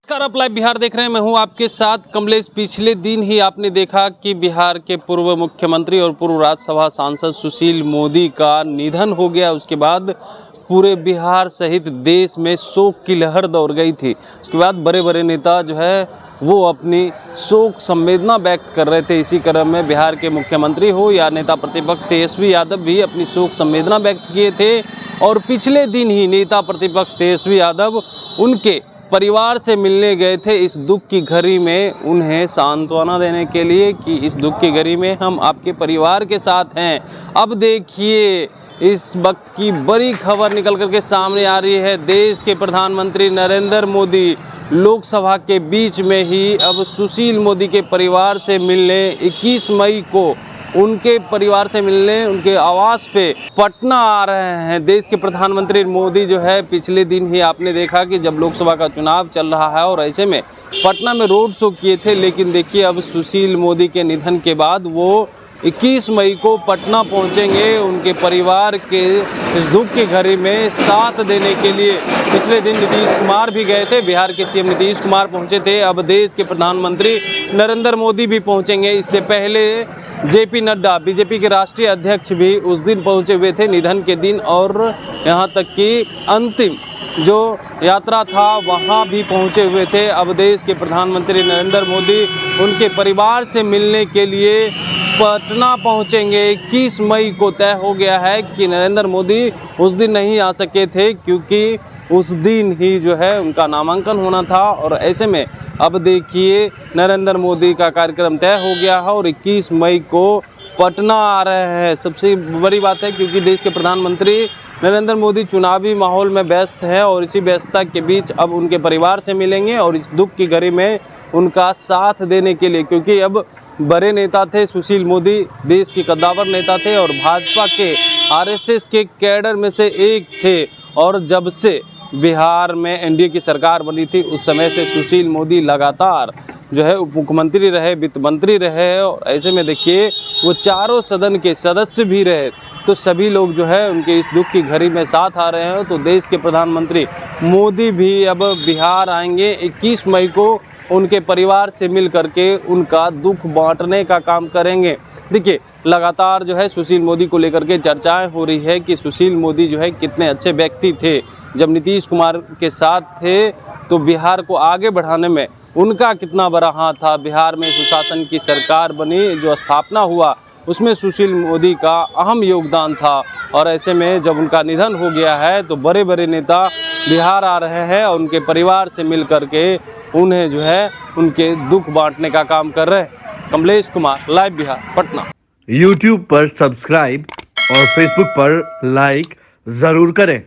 नमस्कार, आप लाइव बिहार देख रहे हैं। मैं हूं आपके साथ कमलेश। पिछले दिन ही आपने देखा कि बिहार के पूर्व मुख्यमंत्री और पूर्व राज्यसभा सांसद सुशील मोदी का निधन हो गया। उसके बाद पूरे बिहार सहित देश में शोक की लहर दौड़ गई थी। उसके बाद बड़े बड़े नेता जो है वो अपनी शोक संवेदना व्यक्त कर रहे थे। इसी क्रम में बिहार के मुख्यमंत्री हो या नेता प्रतिपक्ष तेजस्वी यादव भी अपनी शोक संवेदना व्यक्त किए थे। और पिछले दिन ही नेता प्रतिपक्ष तेजस्वी यादव उनके परिवार से मिलने गए थे इस दुख की घड़ी में, उन्हें सांत्वना देने के लिए कि इस दुख की घड़ी में हम आपके परिवार के साथ हैं। अब देखिए, इस वक्त की बड़ी खबर निकल करके सामने आ रही है। देश के प्रधानमंत्री नरेंद्र मोदी लोकसभा के बीच में ही अब सुशील मोदी के परिवार से मिलने 21 मई को उनके परिवार से मिलने उनके आवास पे पटना आ रहे हैं। देश के प्रधानमंत्री मोदी जो है पिछले दिन ही आपने देखा कि जब लोकसभा का चुनाव चल रहा है और ऐसे में पटना में रोड शो किए थे। लेकिन देखिए, अब सुशील मोदी के निधन के बाद वो 21 मई को पटना पहुंचेंगे उनके परिवार के इस दुख की घड़ी में साथ देने के लिए। पिछले दिन नीतीश कुमार भी गए थे, बिहार के सीएम नीतीश कुमार पहुंचे थे। अब देश के प्रधानमंत्री नरेंद्र मोदी भी पहुंचेंगे। इससे पहले जेपी नड्डा बीजेपी के राष्ट्रीय अध्यक्ष भी उस दिन पहुंचे हुए थे निधन के दिन, और यहाँ तक कि अंतिम जो यात्रा था वहाँ भी पहुंचे हुए थे। अब देश के प्रधानमंत्री नरेंद्र मोदी उनके परिवार से मिलने के लिए पटना पहुंचेंगे। 21 मई को तय हो गया है कि नरेंद्र मोदी उस दिन नहीं आ सके थे क्योंकि उस दिन ही जो है उनका नामांकन होना था। और ऐसे में अब देखिए, नरेंद्र मोदी का कार्यक्रम तय हो गया है और 21 मई को पटना आ रहे हैं। सबसे बड़ी बात है क्योंकि देश के प्रधानमंत्री नरेंद्र मोदी चुनावी माहौल में व्यस्त हैं और इसी व्यस्तता के बीच अब उनके परिवार से मिलेंगे और इस दुख की घड़ी में उनका साथ देने के लिए, क्योंकि अब बड़े नेता थे सुशील मोदी, देश के कद्दावर नेता थे और भाजपा के आरएसएस के कैडर में से एक थे। और जब से बिहार में एनडीए की सरकार बनी थी उस समय से सुशील मोदी लगातार जो है उप मुख्यमंत्री रहे, वित्त मंत्री रहे। और ऐसे में देखिए, वो चारों सदन के सदस्य भी रहे। तो सभी लोग जो है उनके इस दुख की घड़ी में साथ आ रहे हैं। तो देश के प्रधानमंत्री मोदी भी अब बिहार आएंगे 21 मई को, उनके परिवार से मिल करके उनका दुख बांटने का काम करेंगे। देखिए, लगातार जो है सुशील मोदी को लेकर के चर्चाएं हो रही है कि सुशील मोदी जो है कितने अच्छे व्यक्ति थे। जब नीतीश कुमार के साथ थे तो बिहार को आगे बढ़ाने में उनका कितना बड़ा हाथ था। बिहार में सुशासन की सरकार बनी, जो स्थापना हुआ उसमें सुशील मोदी का अहम योगदान था। और ऐसे में जब उनका निधन हो गया है तो बड़े बड़े नेता बिहार आ रहे हैं और उनके परिवार से मिल करके उन्हें जो है उनके दुख बांटने का काम कर रहे हैं। कमलेश कुमार, लाइव बिहार, पटना। YouTube पर सब्सक्राइब और Facebook पर लाइक जरूर करें।